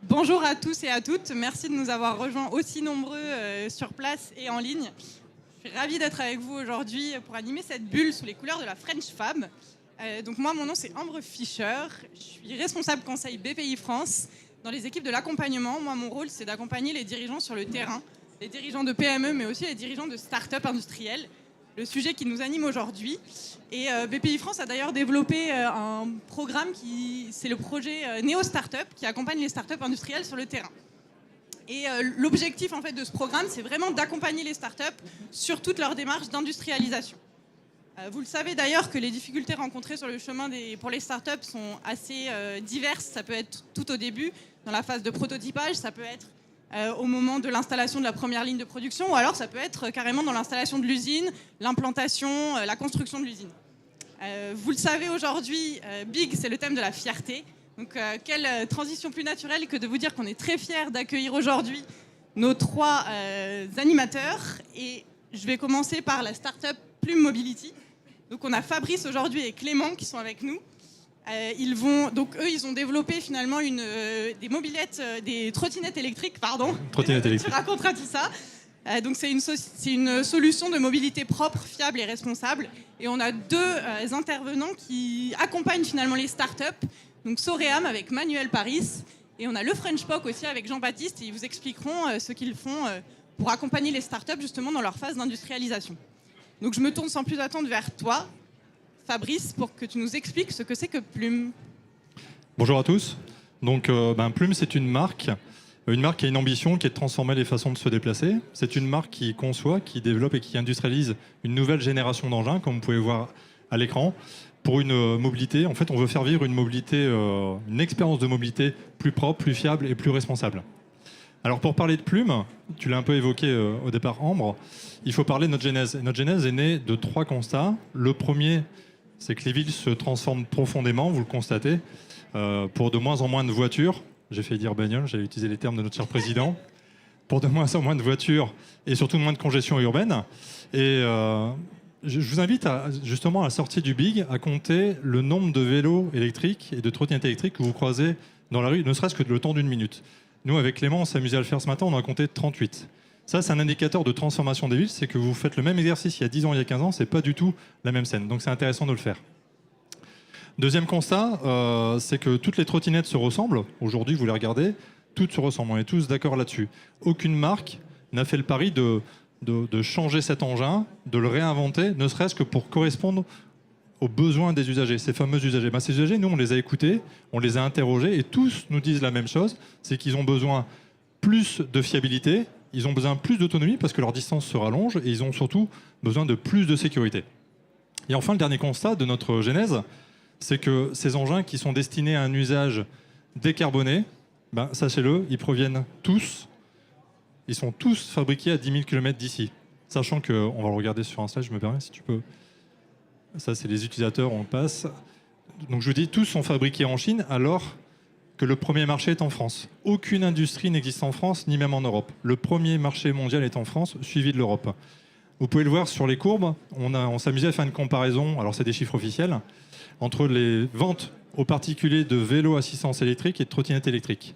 Bonjour à tous et à toutes, merci de nous avoir rejoints aussi nombreux sur place et en ligne. Je suis ravie d'être avec vous aujourd'hui pour animer cette bulle sous les couleurs de la French Fab. Donc moi, mon nom c'est Ambre Fischer, je suis responsable conseil BPI France. Dans les équipes de l'accompagnement, moi mon rôle c'est d'accompagner les dirigeants sur le terrain, les dirigeants de PME mais aussi les dirigeants de start-up industrielles. Le sujet qui nous anime aujourd'hui. Et BPI France a d'ailleurs développé un programme c'est le projet Néo Startup qui accompagne les startups industrielles sur le terrain. Et l'objectif en fait de ce programme, c'est vraiment d'accompagner les startups sur toute leur démarche d'industrialisation. Vous le savez d'ailleurs que les difficultés rencontrées sur le chemin pour les startups sont assez diverses. Ça peut être tout au début, dans la phase de prototypage, ça peut être au moment de l'installation de la première ligne de production, ou alors ça peut être carrément dans l'installation de l'usine, l'implantation, la construction de l'usine. Vous le savez aujourd'hui, Big, c'est le thème de la fierté. Donc quelle transition plus naturelle que de vous dire qu'on est très fiers d'accueillir aujourd'hui nos trois animateurs. Et je vais commencer par la start-up Plume Mobility. Donc on a Fabrice aujourd'hui et Clément qui sont avec nous. Ils ont développé finalement des trottinettes électriques, pardon. Trottinettes électriques. Tu raconteras tout ça. Donc c'est une solution de mobilité propre, fiable et responsable. Et on a deux intervenants qui accompagnent finalement les startups. Donc Soream avec Manuel Paris et on a le French POC aussi avec Jean-Baptiste et ils vous expliqueront ce qu'ils font pour accompagner les startups justement dans leur phase d'industrialisation. Donc je me tourne sans plus attendre vers toi, Fabrice, pour que tu nous expliques ce que c'est que Plume. Bonjour à tous. Donc, Plume, c'est une marque qui a une ambition qui est de transformer les façons de se déplacer. C'est une marque qui conçoit, qui développe et qui industrialise une nouvelle génération d'engins, comme vous pouvez voir à l'écran, pour une mobilité. En fait, on veut faire vivre une expérience de mobilité plus propre, plus fiable et plus responsable. Alors, pour parler de Plume, tu l'as un peu évoqué au départ, Ambre, il faut parler de notre genèse. Et notre genèse est née de trois constats. Le premier, c'est que les villes se transforment profondément, vous le constatez, pour de moins en moins de voitures. J'ai fait dire bagnole, j'ai utilisé les termes de notre cher président. Pour de moins en moins de voitures et surtout moins de congestion urbaine. Et je vous invite justement à la sortie du Big à compter le nombre de vélos électriques et de trottinettes électriques que vous croisez dans la rue, ne serait-ce que le temps d'une minute. Nous, avec Clément, on s'amusait à le faire ce matin, on en a compté 38. Ça, c'est un indicateur de transformation des villes, c'est que vous faites le même exercice il y a 10 ans, il y a 15 ans, c'est pas du tout la même scène. Donc c'est intéressant de le faire. Deuxième constat, c'est que toutes les trottinettes se ressemblent. Aujourd'hui, vous les regardez, toutes se ressemblent. On est tous d'accord là-dessus. Aucune marque n'a fait le pari de changer cet engin, de le réinventer, ne serait-ce que pour correspondre aux besoins des usagers, ces fameux usagers. Ces usagers, nous, on les a écoutés, on les a interrogés, et tous nous disent la même chose, c'est qu'ils ont besoin plus de fiabilité, ils ont besoin plus d'autonomie parce que leur distance se rallonge, et ils ont surtout besoin de plus de sécurité. Et enfin, le dernier constat de notre genèse, c'est que ces engins qui sont destinés à un usage décarboné, sachez-le, ils proviennent tous, ils sont tous fabriqués à 10 000 km d'ici. Sachant qu'on va le regarder sur un slide, je me permets, si tu peux. Ça, c'est les utilisateurs, on passe. Donc je vous dis, tous sont fabriqués en Chine alors que le premier marché est en France. Aucune industrie n'existe en France, ni même en Europe. Le premier marché mondial est en France, suivi de l'Europe. Vous pouvez le voir sur les courbes, on s'amusait à faire une comparaison, alors c'est des chiffres officiels, entre les ventes aux particuliers de vélos assistance électrique et de trottinettes électriques.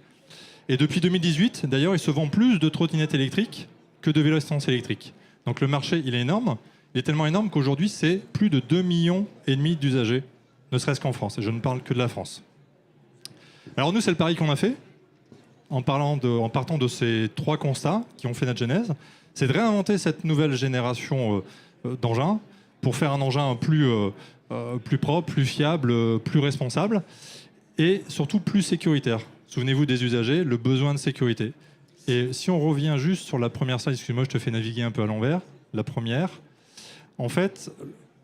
Et depuis 2018, d'ailleurs, il se vend plus de trottinettes électriques que de vélos assistance électrique. Donc le marché, il est énorme. Il est tellement énorme qu'aujourd'hui, c'est plus de 2,5 millions d'usagers, ne serait-ce qu'en France. Et je ne parle que de la France. Alors nous, c'est le pari qu'on a fait, en partant de ces trois constats qui ont fait notre genèse, c'est de réinventer cette nouvelle génération d'engins pour faire un engin plus propre, plus fiable, plus responsable et surtout plus sécuritaire. Souvenez-vous des usagers, le besoin de sécurité. Et si on revient juste sur la première slide, excuse-moi, je te fais naviguer un peu à l'envers, la première, en fait,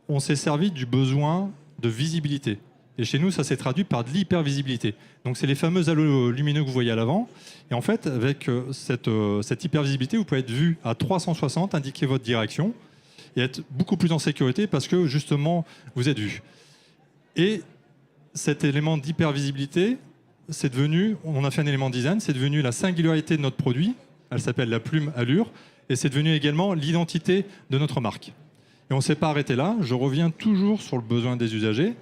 on s'est servi du besoin de visibilité. Et chez nous, ça s'est traduit par de l'hypervisibilité. Donc, c'est les fameux halos lumineux que vous voyez à l'avant. Et en fait, avec cette hypervisibilité, vous pouvez être vu à 360, indiquer votre direction et être beaucoup plus en sécurité parce que, justement, vous êtes vu. Et cet élément d'hypervisibilité, c'est devenu, on a fait un élément design, c'est devenu la singularité de notre produit. Elle s'appelle la Plume Allure. Et c'est devenu également l'identité de notre marque. Et on ne s'est pas arrêté là. Je reviens toujours sur le besoin des usagers.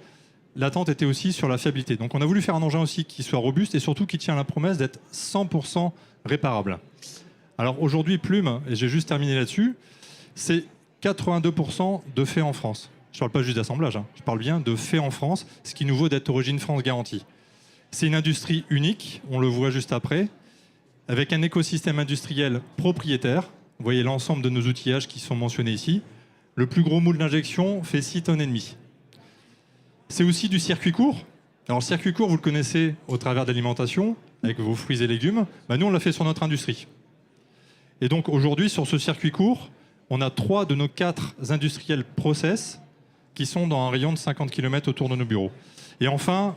l'attente était aussi sur la fiabilité. Donc on a voulu faire un engin aussi qui soit robuste et surtout qui tient la promesse d'être 100% réparable. Alors aujourd'hui, Plume, et j'ai juste terminé là-dessus, c'est 82% de fait en France. Je ne parle pas juste d'assemblage, je parle bien de fait en France, ce qui nous vaut d'être Origine France garantie. C'est une industrie unique, on le voit juste après, avec un écosystème industriel propriétaire. Vous voyez l'ensemble de nos outillages qui sont mentionnés ici. Le plus gros moule d'injection fait 6,5 tonnes. C'est aussi du circuit court. Alors le circuit court, vous le connaissez au travers d'alimentation, avec vos fruits et légumes. Nous, on l'a fait sur notre industrie. Et donc aujourd'hui, sur ce circuit court, on a 3 de nos 4 industriels process qui sont dans un rayon de 50 km autour de nos bureaux. Et enfin,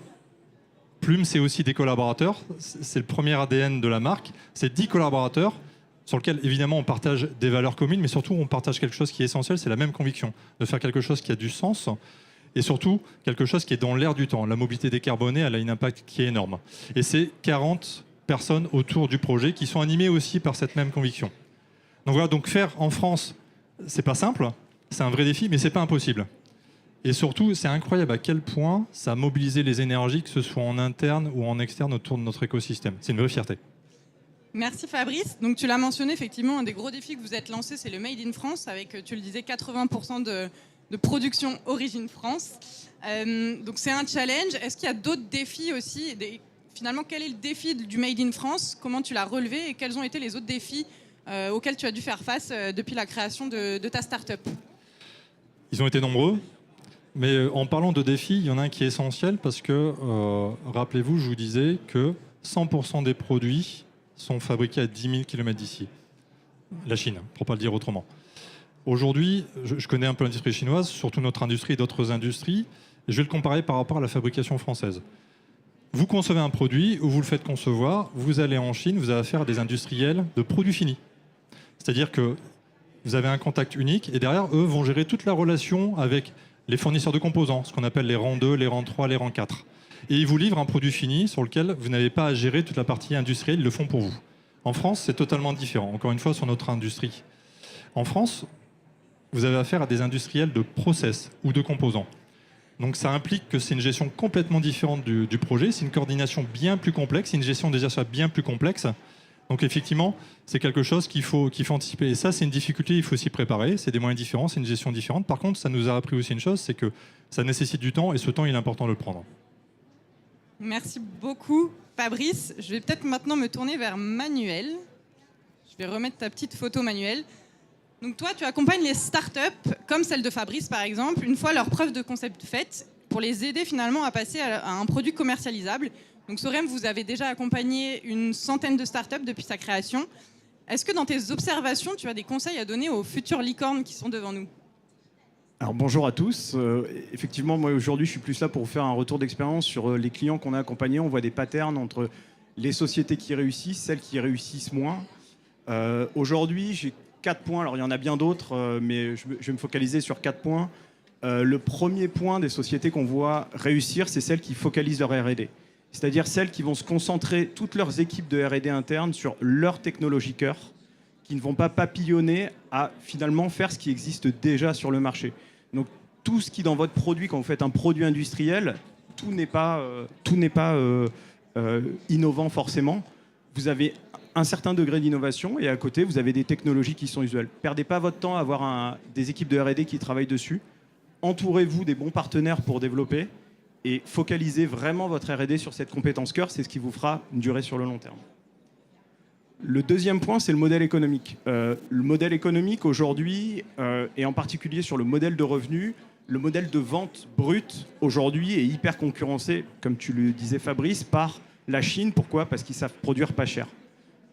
Plume, c'est aussi des collaborateurs. C'est le premier ADN de la marque. C'est 10 collaborateurs sur lesquels, évidemment, on partage des valeurs communes, mais surtout, on partage quelque chose qui est essentiel, c'est la même conviction, de faire quelque chose qui a du sens et surtout quelque chose qui est dans l'air du temps. La mobilité décarbonée, elle a un impact qui est énorme. Et c'est 40 personnes autour du projet qui sont animées aussi par cette même conviction. Donc voilà, donc faire en France, c'est pas simple, c'est un vrai défi, mais c'est pas impossible. Et surtout, c'est incroyable à quel point ça a mobilisé les énergies, que ce soit en interne ou en externe, autour de notre écosystème. C'est une vraie fierté. Merci Fabrice. Donc tu l'as mentionné, effectivement, un des gros défis que vous êtes lancé, c'est le Made in France, avec, tu le disais, 80% de production Origine France. Donc c'est un challenge. Est-ce qu'il y a d'autres défis aussi Finalement, quel est le défi du Made in France? Comment tu l'as relevé et quels ont été les autres défis auxquels tu as dû faire face depuis la création de ta start-up? Ils ont été nombreux. Mais en parlant de défis, il y en a un qui est essentiel parce que, rappelez-vous, je vous disais que 100% des produits sont fabriqués à 10 000 km d'ici. La Chine, pour ne pas le dire autrement. Aujourd'hui, je connais un peu l'industrie chinoise, surtout notre industrie et d'autres industries. Et je vais le comparer par rapport à la fabrication française. Vous concevez un produit ou vous le faites concevoir, vous allez en Chine, vous avez affaire à des industriels de produits finis. C'est-à-dire que vous avez un contact unique et derrière, eux vont gérer toute la relation avec les fournisseurs de composants, ce qu'on appelle les rangs 2, les rangs 3, les rangs 4. Et ils vous livrent un produit fini sur lequel vous n'avez pas à gérer toute la partie industrielle, ils le font pour vous. En France, c'est totalement différent, encore une fois, sur notre industrie. En France, vous avez affaire à des industriels de process ou de composants. Donc ça implique que c'est une gestion complètement différente du projet, c'est une coordination bien plus complexe, c'est une gestion des achats bien plus complexe. Donc effectivement, c'est quelque chose qu'il faut anticiper. Et ça, c'est une difficulté, il faut s'y préparer. C'est des moyens différents, c'est une gestion différente. Par contre, ça nous a appris aussi une chose, c'est que ça nécessite du temps et ce temps, il est important de le prendre. Merci beaucoup, Fabrice. Je vais peut-être maintenant me tourner vers Manuel. Je vais remettre ta petite photo, Manuel. Donc toi, tu accompagnes les startups, comme celle de Fabrice, par exemple, une fois leur preuve de concept faite, pour les aider finalement à passer à un produit commercialisable. Donc Sorem, vous avez déjà accompagné une centaine de startups depuis sa création. Est-ce que dans tes observations, tu as des conseils à donner aux futures licornes qui sont devant nous? Alors bonjour à tous. Effectivement, moi aujourd'hui, je suis plus là pour vous faire un retour d'expérience sur les clients qu'on a accompagnés. On voit des patterns entre les sociétés qui réussissent, celles qui réussissent moins. Aujourd'hui, j'ai 4 points. Alors il y en a bien d'autres, mais je vais me focaliser sur 4 points. Le premier point des sociétés qu'on voit réussir, c'est celles qui focalisent leur R&D. C'est-à-dire celles qui vont se concentrer, toutes leurs équipes de R&D internes, sur leur technologie cœur, qui ne vont pas papillonner à finalement faire ce qui existe déjà sur le marché. Donc tout ce qui dans votre produit, quand vous faites un produit industriel, tout n'est pas innovant forcément. Vous avez un certain degré d'innovation et à côté, vous avez des technologies qui sont usuelles. Perdez pas votre temps à avoir des équipes de R&D qui travaillent dessus. Entourez-vous des bons partenaires pour développer. Et focalisez vraiment votre R&D sur cette compétence cœur, c'est ce qui vous fera durer sur le long terme. Le deuxième point, c'est le modèle économique. Le modèle économique aujourd'hui, et en particulier sur le modèle de revenu, le modèle de vente brute aujourd'hui est hyper concurrencé, comme tu le disais Fabrice, par la Chine. Pourquoi? Parce qu'ils savent produire pas cher.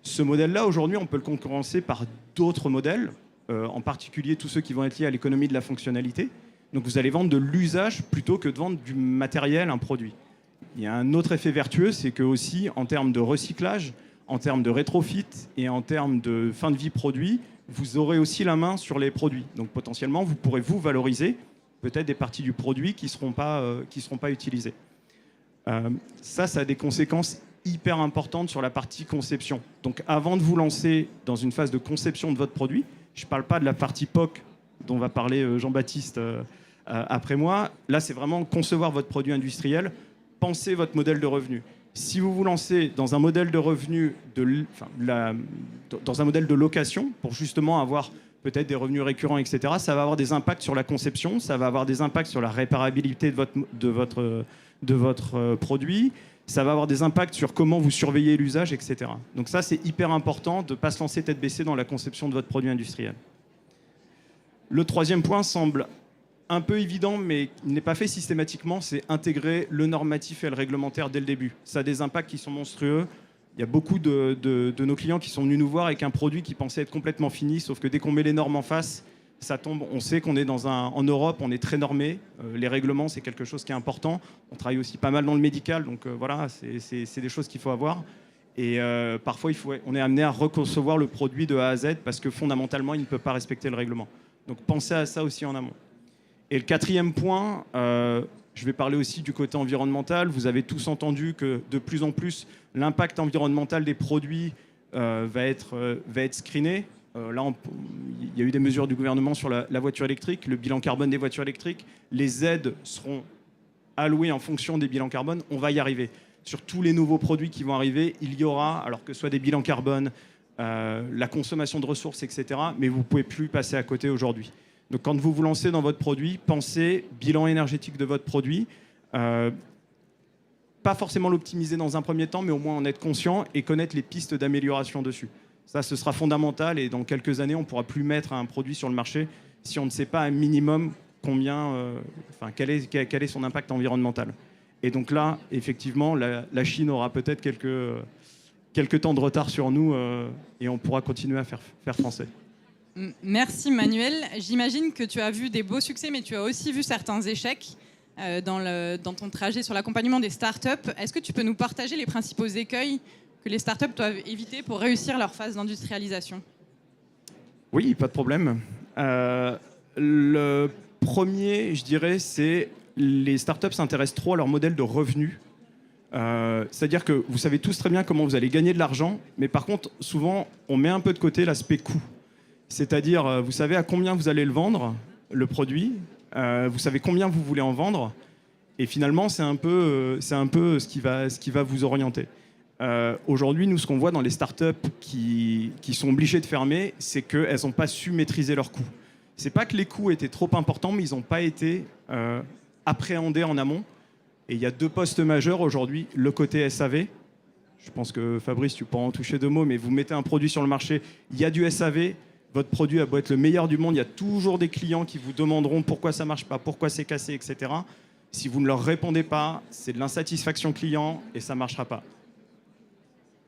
Ce modèle-là, aujourd'hui, on peut le concurrencer par d'autres modèles, en particulier tous ceux qui vont être liés à l'économie de la fonctionnalité. Donc vous allez vendre de l'usage plutôt que de vendre du matériel, un produit. Il y a un autre effet vertueux, c'est que aussi en termes de recyclage, en termes de rétrofit et en termes de fin de vie produit, vous aurez aussi la main sur les produits. Donc potentiellement, vous pourrez vous valoriser peut-être des parties du produit qui ne seront pas utilisées. Ça a des conséquences hyper importantes sur la partie conception. Donc avant de vous lancer dans une phase de conception de votre produit, je ne parle pas de la partie POC dont va parler Jean-Baptiste après moi. Là, c'est vraiment concevoir votre produit industriel, penser votre modèle de revenu. Si vous vous lancez dans un modèle de revenu, dans un modèle de location, pour justement avoir peut-être des revenus récurrents, etc., ça va avoir des impacts sur la conception, ça va avoir des impacts sur la réparabilité de votre produit, ça va avoir des impacts sur comment vous surveillez l'usage, etc. Donc ça, c'est hyper important de ne pas se lancer tête baissée dans la conception de votre produit industriel. Le troisième point semble un peu évident, mais il n'est pas fait systématiquement, c'est intégrer le normatif et le réglementaire dès le début. Ça a des impacts qui sont monstrueux. Il y a beaucoup de nos clients qui sont venus nous voir avec un produit qui pensait être complètement fini, sauf que dès qu'on met les normes en face, ça tombe. On sait qu'on est en Europe, on est très normé. Les règlements, c'est quelque chose qui est important. On travaille aussi pas mal dans le médical, donc voilà, c'est des choses qu'il faut avoir. Et parfois, on est amené à reconcevoir le produit de A à Z parce que fondamentalement, il ne peut pas respecter le règlement. Donc pensez à ça aussi en amont. Et le quatrième point, je vais parler aussi du côté environnemental. Vous avez tous entendu que de plus en plus, l'impact environnemental des produits va être screené. Là, il y a eu des mesures du gouvernement sur la voiture électrique, le bilan carbone des voitures électriques. Les aides seront allouées en fonction des bilans carbone. On va y arriver. Sur tous les nouveaux produits qui vont arriver, il y aura, alors que ce soit des bilans carbone, la consommation de ressources, etc. Mais vous ne pouvez plus passer à côté aujourd'hui. Donc quand vous vous lancez dans votre produit, pensez bilan énergétique de votre produit. Pas forcément l'optimiser dans un premier temps, mais au moins en être conscient et connaître les pistes d'amélioration dessus. Ça, ce sera fondamental et dans quelques années, on ne pourra plus mettre un produit sur le marché si on ne sait pas un minimum quel est son impact environnemental. Et donc là, effectivement, la Chine aura peut-être quelques temps de retard sur nous et on pourra continuer à faire français. Merci Manuel. J'imagine que tu as vu des beaux succès, mais tu as aussi vu certains échecs dans ton trajet sur l'accompagnement des startups. Est-ce que tu peux nous partager les principaux écueils que les startups doivent éviter pour réussir leur phase d'industrialisation? Oui, pas de problème. Le premier, je dirais, c'est les startups s'intéressent trop à leur modèle de revenu. C'est-à-dire que vous savez tous très bien comment vous allez gagner de l'argent, mais par contre, souvent, on met un peu de côté l'aspect coût. C'est-à-dire, vous savez à combien vous allez le vendre, le produit, vous savez combien vous voulez en vendre, et finalement, c'est un peu ce qui va vous orienter. Aujourd'hui, nous, ce qu'on voit dans les startups qui sont obligées de fermer, c'est qu'elles n'ont pas su maîtriser leurs coûts. C'est pas que les coûts étaient trop importants, mais ils n'ont pas été appréhendés en amont. Et il y a deux postes majeurs aujourd'hui, le côté SAV. Je pense que Fabrice, tu pourras en toucher deux mots, mais vous mettez un produit sur le marché, il y a du SAV. Votre produit a beau être le meilleur du monde, il y a toujours des clients qui vous demanderont pourquoi ça ne marche pas, pourquoi c'est cassé, etc. Si vous ne leur répondez pas, c'est de l'insatisfaction client et ça ne marchera pas.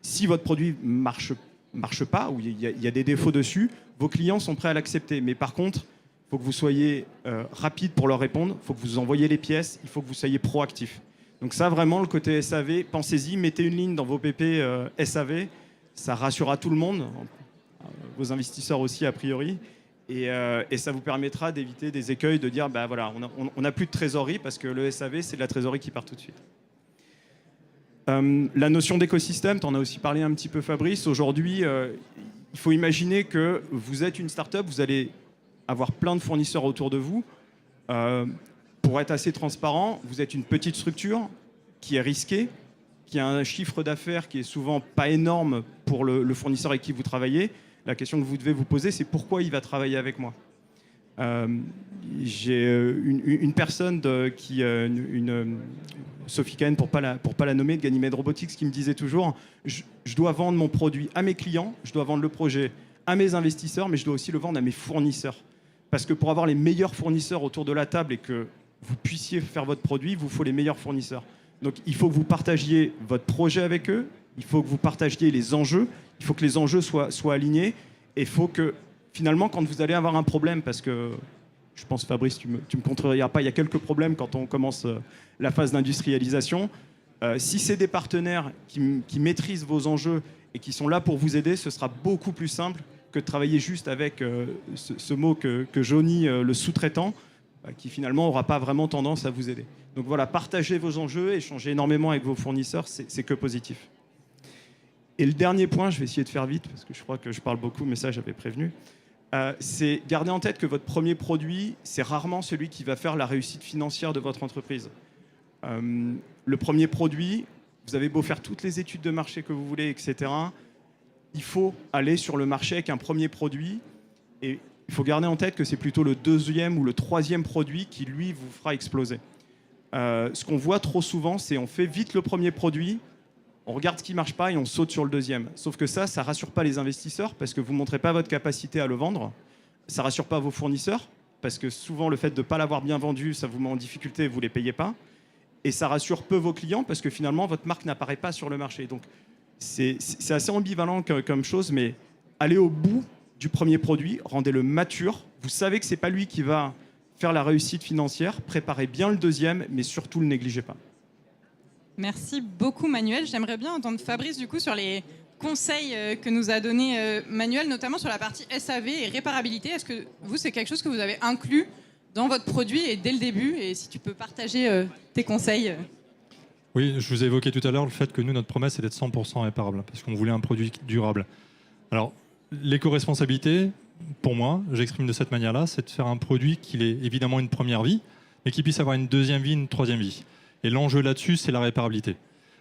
Si votre produit marche pas, ou il y a des défauts dessus, vos clients sont prêts à l'accepter. Mais par contre, il faut que vous soyez rapide pour leur répondre, il faut que vous envoyiez les pièces, il faut que vous soyez proactif. Donc ça, vraiment, le côté SAV, pensez-y, mettez une ligne dans vos PP SAV, ça rassurera tout le monde, vos investisseurs aussi a priori, et ça vous permettra d'éviter des écueils, de dire bah voilà, on n'a plus de trésorerie parce que le SAV c'est de la trésorerie qui part tout de suite. La notion d'écosystème, tu en as aussi parlé un petit peu Fabrice. Aujourd'hui, il faut imaginer que vous êtes une start-up, vous allez avoir plein de fournisseurs autour de vous. Pour être assez transparent, vous êtes une petite structure qui est risquée, qui a un chiffre d'affaires qui est souvent pas énorme pour le fournisseur avec qui vous travaillez. La question que vous devez vous poser, c'est pourquoi il va travailler avec moi. J'ai une personne Sophie Cahen, pour pas la nommer, de Ganymede Robotics, qui me disait toujours je dois vendre mon produit à mes clients, je dois vendre le projet à mes investisseurs, mais je dois aussi le vendre à mes fournisseurs. Parce que pour avoir les meilleurs fournisseurs autour de la table et que vous puissiez faire votre produit, il vous faut les meilleurs fournisseurs. Donc il faut que vous partagiez votre projet avec eux, il faut que vous partagiez les enjeux, il faut que les enjeux soient alignés, et il faut que finalement, quand vous allez avoir un problème, parce que je pense Fabrice, tu me contrediras pas, il y a quelques problèmes quand on commence la phase d'industrialisation. Si c'est des partenaires qui maîtrisent vos enjeux et qui sont là pour vous aider, ce sera beaucoup plus simple que de travailler juste avec ce mot que Johnny, le sous-traitant, qui finalement n'aura pas vraiment tendance à vous aider. Donc voilà, partagez vos enjeux, échangez énormément avec vos fournisseurs, c'est que positif. Et le dernier point, je vais essayer de faire vite, parce que je crois que je parle beaucoup, mais ça j'avais prévenu. C'est garder en tête que votre premier produit, c'est rarement celui qui va faire la réussite financière de votre entreprise. Le premier produit, vous avez beau faire toutes les études de marché que vous voulez, etc. Il faut aller sur le marché avec un premier produit et il faut garder en tête que c'est plutôt le deuxième ou le troisième produit qui, lui, vous fera exploser. Ce qu'on voit trop souvent, c'est on fait vite le premier produit, on regarde ce qui ne marche pas et on saute sur le deuxième. Sauf que ça ne rassure pas les investisseurs parce que vous ne montrez pas votre capacité à le vendre. Ça ne rassure pas vos fournisseurs parce que souvent, le fait de ne pas l'avoir bien vendu, ça vous met en difficulté et vous ne les payez pas. Et ça rassure peu vos clients parce que finalement, votre marque n'apparaît pas sur le marché. Donc, c'est assez ambivalent comme chose, mais allez au bout du premier produit, rendez-le mature. Vous savez que ce n'est pas lui qui va faire la réussite financière. Préparez bien le deuxième, mais surtout, ne le négligez pas. Merci beaucoup Manuel. J'aimerais bien entendre Fabrice du coup sur les conseils que nous a donné Manuel, notamment sur la partie SAV et réparabilité. Est-ce que vous, c'est quelque chose que vous avez inclus dans votre produit et dès le début? Et si tu peux partager tes conseils. Oui, je vous ai évoqué tout à l'heure le fait que nous, notre promesse, c'est d'être 100% réparable, parce qu'on voulait un produit durable. Alors, l'éco-responsabilité, pour moi, j'exprime de cette manière-là, c'est de faire un produit qui ait évidemment une première vie, mais qui puisse avoir une deuxième vie, une troisième vie. Et l'enjeu là-dessus, c'est la réparabilité.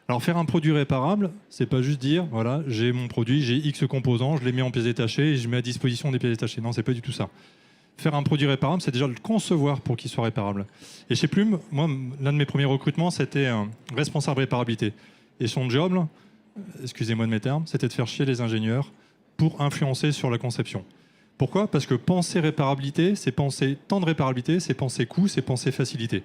Alors, faire un produit réparable, c'est pas juste dire, voilà, j'ai mon produit, j'ai X composants, je les mets en pièces détachées et je mets à disposition des pièces détachées. Non, c'est pas du tout ça. Faire un produit réparable, c'est déjà le concevoir pour qu'il soit réparable. Et chez Plume, moi, l'un de mes premiers recrutements, c'était un responsable réparabilité. Et son job, excusez-moi de mes termes, c'était de faire chier les ingénieurs pour influencer sur la conception. Pourquoi? Parce que penser réparabilité, c'est penser temps de réparabilité, c'est penser coût, c'est penser facilité.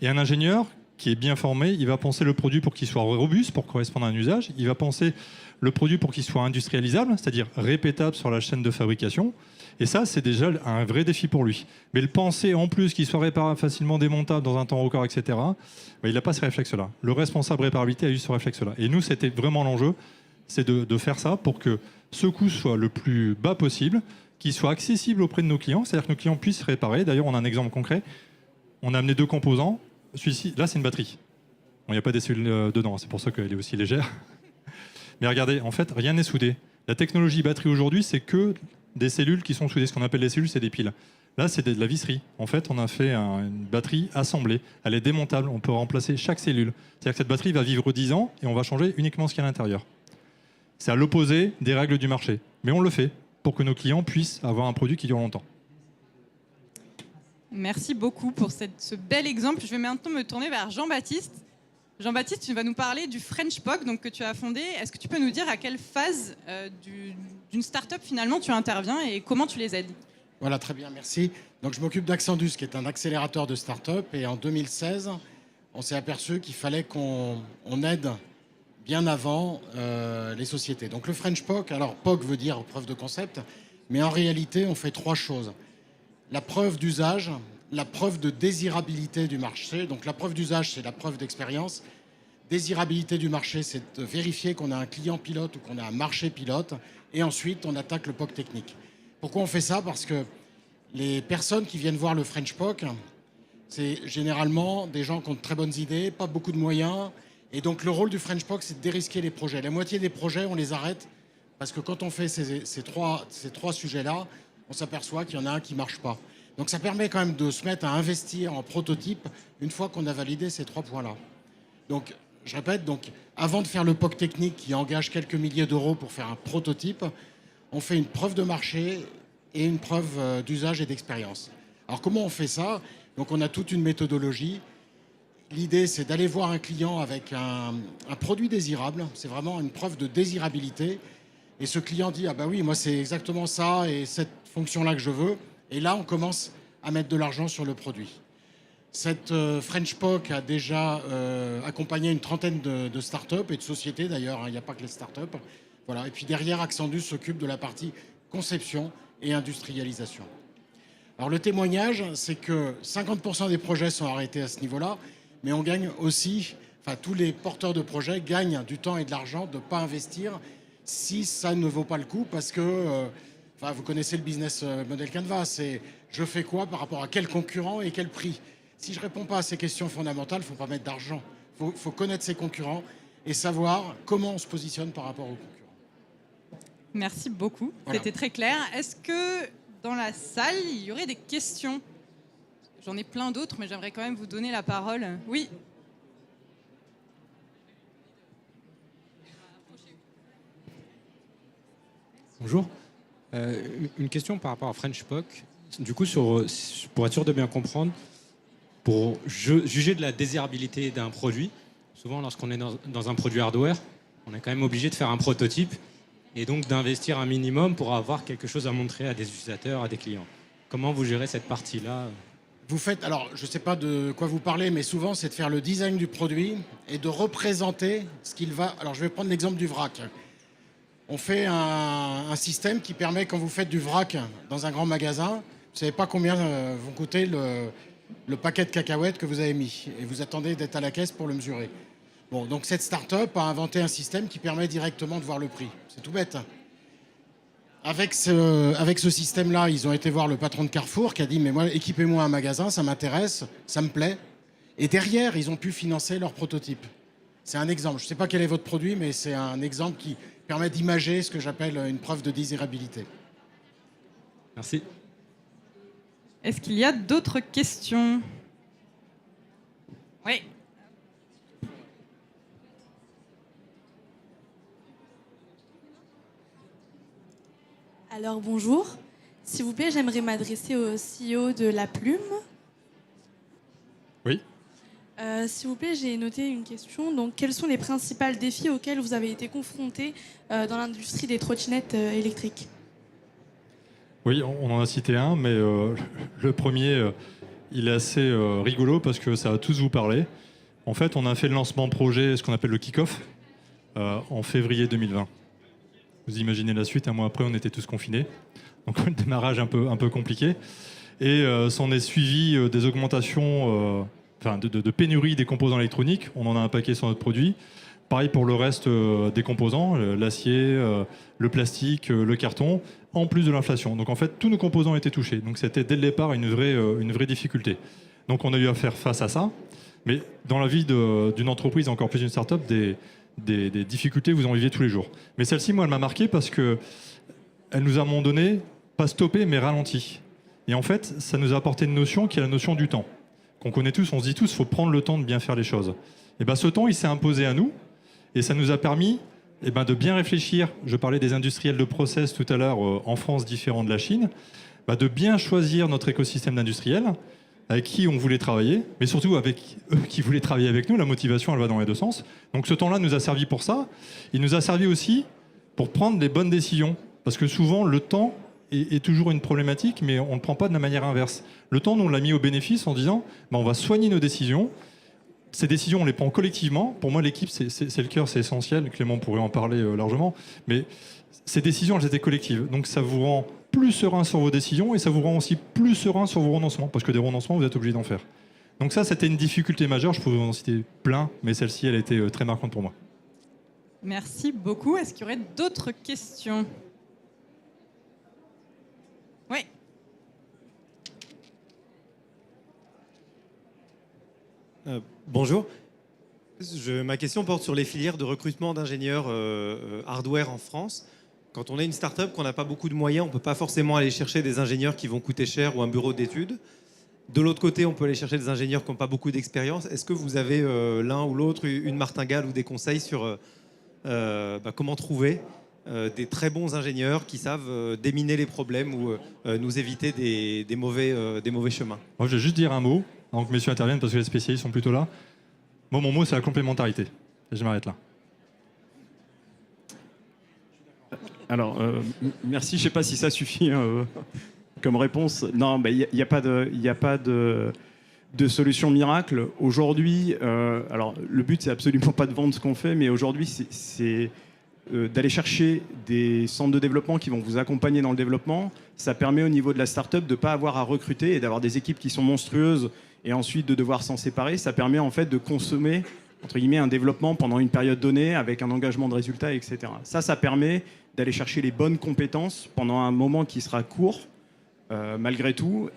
Et un ingénieur qui est bien formé, il va penser le produit pour qu'il soit robuste, pour correspondre à un usage. Il va penser le produit pour qu'il soit industrialisable, c'est-à-dire répétable sur la chaîne de fabrication. Et ça, c'est déjà un vrai défi pour lui. Mais le penser en plus qu'il soit réparable, facilement démontable dans un temps record, etc., il n'a pas ce réflexe-là. Le responsable réparabilité a eu ce réflexe-là. Et nous, c'était vraiment l'enjeu, c'est de faire ça pour que ce coût soit le plus bas possible, qu'il soit accessible auprès de nos clients, c'est-à-dire que nos clients puissent réparer. D'ailleurs, on a un exemple concret. On a amené 2 composants. Celui-ci, là, c'est une batterie. Bon, il n'y a pas des cellules dedans, c'est pour ça qu'elle est aussi légère. Mais regardez, en fait, rien n'est soudé. La technologie batterie aujourd'hui, c'est que des cellules qui sont soudées. Ce qu'on appelle les cellules, c'est des piles. Là, c'est de la visserie. En fait, on a fait une batterie assemblée. Elle est démontable. On peut remplacer chaque cellule. C'est-à-dire que cette batterie va vivre 10 ans et on va changer uniquement ce qu'il y a à l'intérieur. C'est à l'opposé des règles du marché. Mais on le fait pour que nos clients puissent avoir un produit qui dure longtemps. Merci beaucoup pour ce bel exemple. Je vais maintenant me tourner vers Jean-Baptiste. Jean-Baptiste, tu vas nous parler du French POC donc, que tu as fondé. Est-ce que tu peux nous dire à quelle phase d'une start-up finalement tu interviens et comment tu les aides? Voilà, très bien, merci. Donc, je m'occupe d'Accendus, qui est un accélérateur de start-up. Et en 2016, on s'est aperçu qu'il fallait qu'on aide bien avant les sociétés. Donc, le French POC, alors POC veut dire preuve de concept, mais en réalité, on fait 3 choses. La preuve d'usage, la preuve de désirabilité du marché. Donc la preuve d'usage, c'est la preuve d'expérience. Désirabilité du marché, c'est de vérifier qu'on a un client pilote ou qu'on a un marché pilote. Et ensuite, on attaque le POC technique. Pourquoi on fait ça? Parce que les personnes qui viennent voir le French POC, c'est généralement des gens qui ont de très bonnes idées, pas beaucoup de moyens. Et donc le rôle du French POC, c'est de dérisquer les projets. La moitié des projets, on les arrête parce que quand on fait ces trois sujets-là, on s'aperçoit qu'il y en a un qui ne marche pas. Donc ça permet quand même de se mettre à investir en prototype une fois qu'on a validé ces 3 points-là. Donc, je répète, avant de faire le POC technique qui engage quelques milliers d'euros pour faire un prototype, on fait une preuve de marché et une preuve d'usage et d'expérience. Alors comment on fait ça? Donc on a toute une méthodologie. L'idée, c'est d'aller voir un client avec un produit désirable. C'est vraiment une preuve de désirabilité. Et ce client dit, ah bah oui, moi c'est exactement ça et cette fonction-là que je veux. Et là, on commence à mettre de l'argent sur le produit. Cette French POC a déjà accompagné une trentaine de startups et de sociétés d'ailleurs, il n'y a pas que les startups. Voilà. Et puis derrière, Accendus s'occupe de la partie conception et industrialisation. Alors le témoignage, c'est que 50% des projets sont arrêtés à ce niveau-là, mais on gagne aussi, enfin tous les porteurs de projets gagnent du temps et de l'argent de ne pas investir si ça ne vaut pas le coup parce que, vous connaissez le business model Canva, c'est je fais quoi par rapport à quel concurrent et quel prix. Si je ne réponds pas à ces questions fondamentales, il ne faut pas mettre d'argent. Il faut connaître ses concurrents et savoir comment on se positionne par rapport aux concurrents. Merci beaucoup, Voilà. C'était très clair. Est-ce que dans la salle, il y aurait des questions. J'en ai plein d'autres, mais j'aimerais quand même vous donner la parole. Oui. Bonjour. Une question par rapport à French POC. Du coup, pour être sûr de bien comprendre, pour juger de la désirabilité d'un produit, souvent lorsqu'on est dans un produit hardware, on est quand même obligé de faire un prototype et donc d'investir un minimum pour avoir quelque chose à montrer à des utilisateurs, à des clients. Comment vous gérez cette partie-là ? Vous faites, alors je ne sais pas de quoi vous parlez, mais souvent c'est de faire le design du produit et de représenter ce qu'il va. Alors je vais prendre l'exemple du vrac. On fait un système qui permet, quand vous faites du vrac dans un grand magasin, vous ne savez pas combien vont coûter le paquet de cacahuètes que vous avez mis. Et vous attendez d'être à la caisse pour le mesurer. Bon, donc cette start-up a inventé un système qui permet directement de voir le prix. C'est tout bête. Avec ce système-là, ils ont été voir le patron de Carrefour qui a dit « Mais moi, équipez-moi un magasin, ça m'intéresse, ça me plaît. » Et derrière, ils ont pu financer leur prototype. C'est un exemple. Je ne sais pas quel est votre produit, mais c'est un exemple qui permet d'imager ce que j'appelle une preuve de désirabilité. Merci. Est-ce qu'il y a d'autres questions ? Oui. Alors bonjour, s'il vous plaît, j'aimerais m'adresser au CEO de La Plume. Oui. S'il vous plaît, j'ai noté une question. Donc, quels sont les principaux défis auxquels vous avez été confrontés dans l'industrie des trottinettes électriques ? Oui, on en a cité un, mais le premier, il est assez rigolo parce que ça va tous vous parler. En fait, on a fait le lancement projet, ce qu'on appelle le kick-off, en février 2020. Vous imaginez la suite, un mois après, on était tous confinés. Donc, le démarrage un peu compliqué. Et s'en est suivi des augmentations, de pénurie des composants électroniques. On en a un paquet sur notre produit. Pareil pour le reste des composants, l'acier, le plastique, le carton, en plus de l'inflation. Donc en fait, tous nos composants ont été touchés. Donc c'était dès le départ une vraie difficulté. Donc on a eu à faire face à ça. Mais dans la vie d'une entreprise, encore plus d'une start-up, des difficultés, vous en vivez tous les jours. Mais celle-ci, moi, elle m'a marqué parce qu'elle nous a à un moment donné, pas stoppé, mais ralenti. Et en fait, ça nous a apporté une notion qui est la notion du temps. Qu'on connaît tous, on se dit tous, il faut prendre le temps de bien faire les choses. Et bien ce temps, il s'est imposé à nous. Et ça nous a permis de bien réfléchir. Je parlais des industriels de process tout à l'heure en France, différents de la Chine. De bien choisir notre écosystème d'industriels, avec qui on voulait travailler, mais surtout avec eux qui voulaient travailler avec nous. La motivation, elle va dans les deux sens. Donc ce temps-là nous a servi pour ça. Il nous a servi aussi pour prendre les bonnes décisions. Parce que souvent, le temps est toujours une problématique, mais on ne le prend pas de la manière inverse. Le temps, nous, on l'a mis au bénéfice en disant on va soigner nos décisions. Ces décisions, on les prend collectivement. Pour moi, l'équipe, c'est le cœur, c'est essentiel. Clément pourrait en parler largement. Mais ces décisions, elles étaient collectives. Donc ça vous rend plus serein sur vos décisions et ça vous rend aussi plus serein sur vos renoncements. Parce que des renoncements, vous êtes obligé d'en faire. Donc ça, c'était une difficulté majeure. Je pourrais en citer plein, mais celle-ci, elle a été très marquante pour moi. Merci beaucoup. Est-ce qu'il y aurait d'autres questions ? Oui. Bonjour. Ma question porte sur les filières de recrutement d'ingénieurs hardware en France. Quand on est une start-up, qu'on n'a pas beaucoup de moyens, on ne peut pas forcément aller chercher des ingénieurs qui vont coûter cher ou un bureau d'études. De l'autre côté, on peut aller chercher des ingénieurs qui n'ont pas beaucoup d'expérience. Est-ce que vous avez l'un ou l'autre une martingale ou des conseils sur comment trouver des très bons ingénieurs qui savent déminer les problèmes ou nous éviter des mauvais chemins ? Moi, je vais juste dire un mot, avant que messieurs interviennent, parce que les spécialistes sont plutôt là. Moi, mon mot, c'est la complémentarité. Et je m'arrête là. Alors, merci. Je ne sais pas si ça suffit comme réponse. Non, il n'y a pas de solution miracle. Aujourd'hui, alors le but, c'est absolument pas de vendre ce qu'on fait, mais aujourd'hui, c'est d'aller chercher des centres de développement qui vont vous accompagner dans le développement. Ça permet au niveau de la start-up de ne pas avoir à recruter et d'avoir des équipes qui sont monstrueuses et ensuite de devoir s'en séparer. Ça permet en fait de consommer, entre guillemets, un développement pendant une période donnée avec un engagement de résultat, etc. Ça permet d'aller chercher les bonnes compétences pendant un moment qui sera court, malgré tout.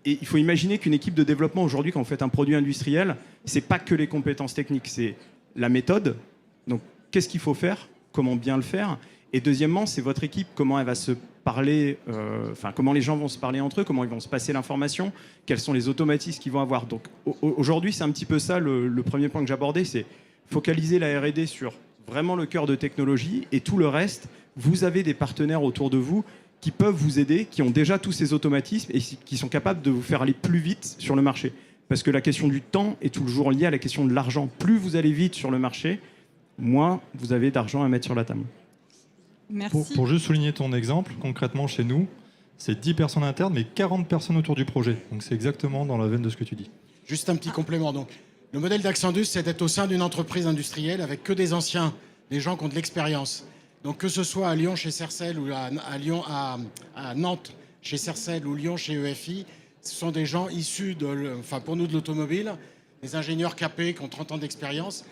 Et il faut imaginer qu'une équipe de développement aujourd'hui, quand vous faites un produit industriel, c'est pas que les compétences techniques, c'est la méthode. Donc, qu'est-ce qu'il faut faire ? Comment bien le faire ? Et deuxièmement, c'est votre équipe, comment elle va se parler, comment les gens vont se parler entre eux, comment ils vont se passer l'information, quels sont les automatismes qu'ils vont avoir. Donc aujourd'hui, c'est un petit peu ça le premier point que j'abordais, c'est focaliser la R&D sur vraiment le cœur de technologie, et tout le reste, vous avez des partenaires autour de vous qui peuvent vous aider, qui ont déjà tous ces automatismes et qui sont capables de vous faire aller plus vite sur le marché. Parce que la question du temps est toujours liée à la question de l'argent. Plus vous allez vite sur le marché, moins vous avez d'argent à mettre sur la table. Merci. Pour juste souligner ton exemple, concrètement chez nous, c'est 10 personnes internes, mais 40 personnes autour du projet. Donc c'est exactement dans la veine de ce que tu dis. Juste un petit complément. Donc, le modèle d'Axandus, c'est d'être au sein d'une entreprise industrielle avec que des anciens, des gens qui ont de l'expérience. Donc que ce soit à Lyon chez Sercel ou à Nantes chez Sercel ou Lyon chez EFI, ce sont des gens issus pour nous de l'automobile, des ingénieurs capés qui ont 30 ans d'expérience,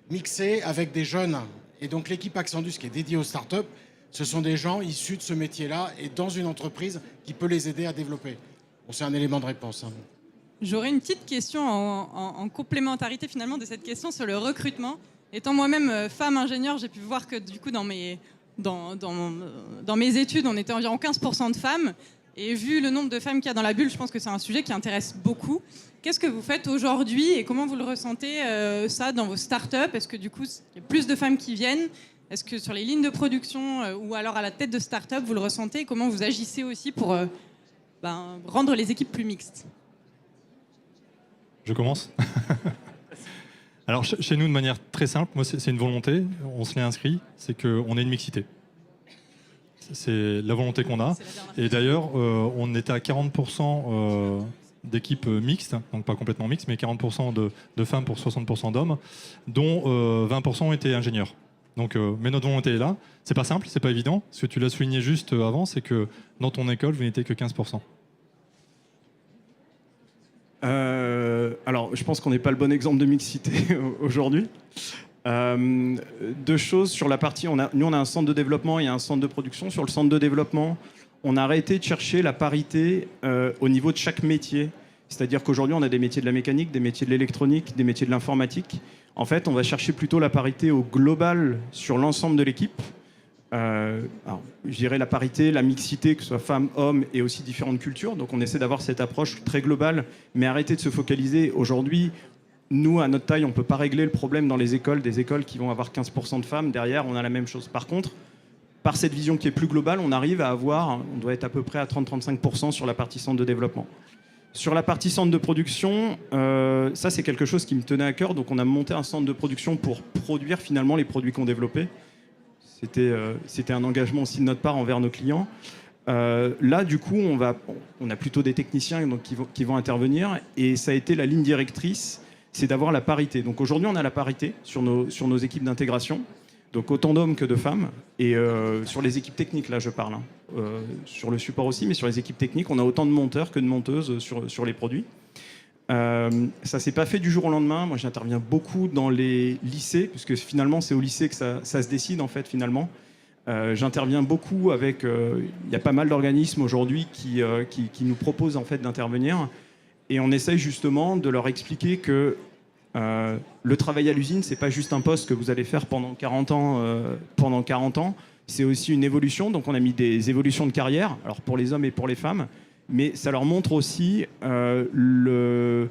mixés avec des jeunes. Et donc l'équipe Axandus qui est dédiée aux startups, ce sont des gens issus de ce métier-là et dans une entreprise qui peut les aider à développer. Bon, c'est un élément de réponse. J'aurais une petite question en complémentarité finalement de cette question sur le recrutement. Étant moi-même femme ingénieure, j'ai pu voir que du coup dans mes études, on était environ 15% de femmes. Et vu le nombre de femmes qu'il y a dans la bulle, je pense que c'est un sujet qui intéresse beaucoup. Qu'est-ce que vous faites aujourd'hui et comment vous le ressentez ça dans vos startups? Est-ce que du coup, il y a plus de femmes qui viennent? Est-ce que sur les lignes de production ou alors à la tête de start-up, vous le ressentez? Comment vous agissez aussi pour rendre les équipes plus mixtes? Je commence. Alors chez nous, de manière très simple, moi c'est une volonté, on se l'est inscrit, c'est qu'on ait une mixité. C'est la volonté qu'on a. Et d'ailleurs, on était à 40% d'équipes mixtes, donc pas complètement mixtes, mais 40% de femmes pour 60% d'hommes, dont 20% ont été ingénieurs. Donc, mais notre volonté est là. C'est pas simple, c'est pas évident. Ce que tu l'as souligné juste avant, c'est que dans ton école, vous n'étiez que 15%. Alors, je pense qu'on n'est pas le bon exemple de mixité aujourd'hui. Deux choses sur la partie, nous on a un centre de développement et un centre de production. Sur le centre de développement, on a arrêté de chercher la parité au niveau de chaque métier. C'est-à-dire qu'aujourd'hui on a des métiers de la mécanique, des métiers de l'électronique, des métiers de l'informatique. En fait, on va chercher plutôt la parité au global sur l'ensemble de l'équipe. Alors, je dirais la parité, la mixité, que ce soit femmes, hommes et aussi différentes cultures. Donc on essaie d'avoir cette approche très globale, mais arrêter de se focaliser. Aujourd'hui, nous, à notre taille, on ne peut pas régler le problème dans les écoles, des écoles qui vont avoir 15% de femmes. Derrière, on a la même chose. Par contre, par cette vision qui est plus globale, on arrive à avoir, on doit être à peu près à 30-35% sur la partie centre de développement. Sur la partie centre de production, ça c'est quelque chose qui me tenait à cœur. Donc on a monté un centre de production pour produire finalement les produits qu'on développait. C'était un engagement aussi de notre part envers nos clients. Là, du coup, on a plutôt des techniciens donc, qui vont intervenir. Et ça a été la ligne directrice, c'est d'avoir la parité. Donc aujourd'hui, on a la parité sur nos équipes d'intégration. Donc autant d'hommes que de femmes. Et sur les équipes techniques, là, je parle. Sur le support aussi, mais sur les équipes techniques, on a autant de monteurs que de monteuses sur les produits. Ça ne s'est pas fait du jour au lendemain. Moi, j'interviens beaucoup dans les lycées, puisque finalement, c'est au lycée que ça se décide, en fait, finalement. J'interviens beaucoup avec... Il y a pas mal d'organismes aujourd'hui qui nous proposent, en fait, d'intervenir. Et on essaye justement de leur expliquer que le travail à l'usine, c'est pas juste un poste que vous allez faire pendant 40 ans. C'est aussi une évolution. Donc, on a mis des évolutions de carrière, alors pour les hommes et pour les femmes. Mais ça leur montre aussi que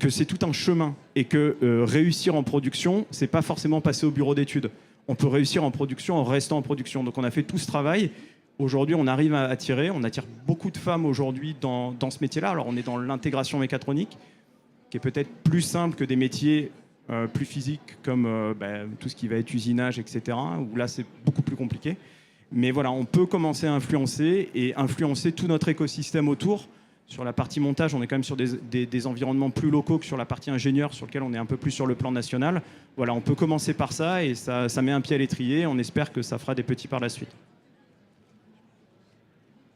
c'est tout un chemin et que réussir en production, c'est pas forcément passer au bureau d'études. On peut réussir en production en restant en production. Donc on a fait tout ce travail. Aujourd'hui, on arrive à attirer. On attire beaucoup de femmes aujourd'hui dans ce métier-là. Alors on est dans l'intégration mécatronique, qui est peut-être plus simple que des métiers plus physiques comme tout ce qui va être usinage, etc. Où là, c'est beaucoup plus compliqué. Mais voilà, on peut commencer à influencer tout notre écosystème autour. Sur la partie montage, on est quand même sur des environnements plus locaux que sur la partie ingénieur, sur lequel on est un peu plus sur le plan national. Voilà, on peut commencer par ça et ça met un pied à l'étrier. On espère que ça fera des petits par la suite.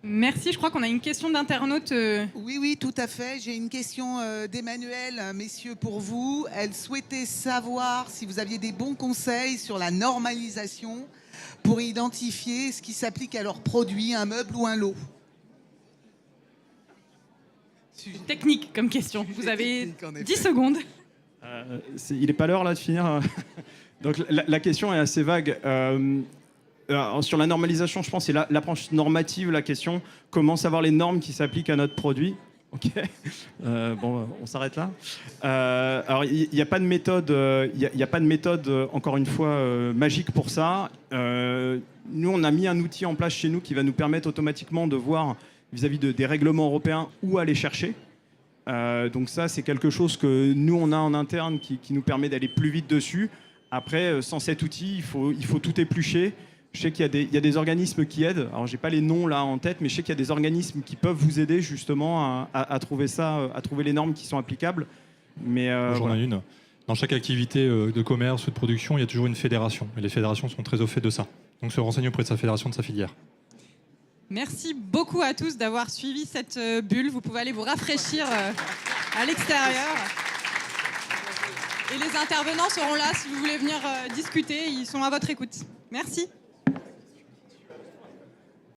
Merci, je crois qu'on a une question d'internaute. Oui, tout à fait. J'ai une question d'Emmanuel, messieurs, pour vous. Elle souhaitait savoir si vous aviez des bons conseils sur la normalisation pour identifier ce qui s'applique à leurs produits, un meuble ou un lot. Technique comme question. Vous avez 10 secondes. Il n'est pas l'heure là de finir. Donc la question est assez vague. sur la normalisation, je pense que c'est l'approche normative, la question. Comment savoir les normes qui s'appliquent à notre produit? Ok. Bon, on s'arrête là. Alors, il n'y a pas de méthode, encore une fois, magique pour ça. Nous, on a mis un outil en place chez nous qui va nous permettre automatiquement de voir vis-à-vis des règlements européens où aller chercher. Donc ça, c'est quelque chose que nous, on a en interne qui nous permet d'aller plus vite dessus. Après, sans cet outil, il faut tout éplucher. Je sais qu'il y a des organismes qui aident. Alors, j'ai pas les noms là en tête, mais je sais qu'il y a des organismes qui peuvent vous aider justement à trouver ça, à trouver les normes qui sont applicables. Mais J'en ai une. Dans chaque activité de commerce ou de production, il y a toujours une fédération. Et les fédérations sont très au fait de ça. Donc, se renseigner auprès de sa fédération, de sa filière. Merci beaucoup à tous d'avoir suivi cette bulle. Vous pouvez aller vous rafraîchir à l'extérieur. Et les intervenants seront là si vous voulez venir discuter. Ils sont à votre écoute. Merci.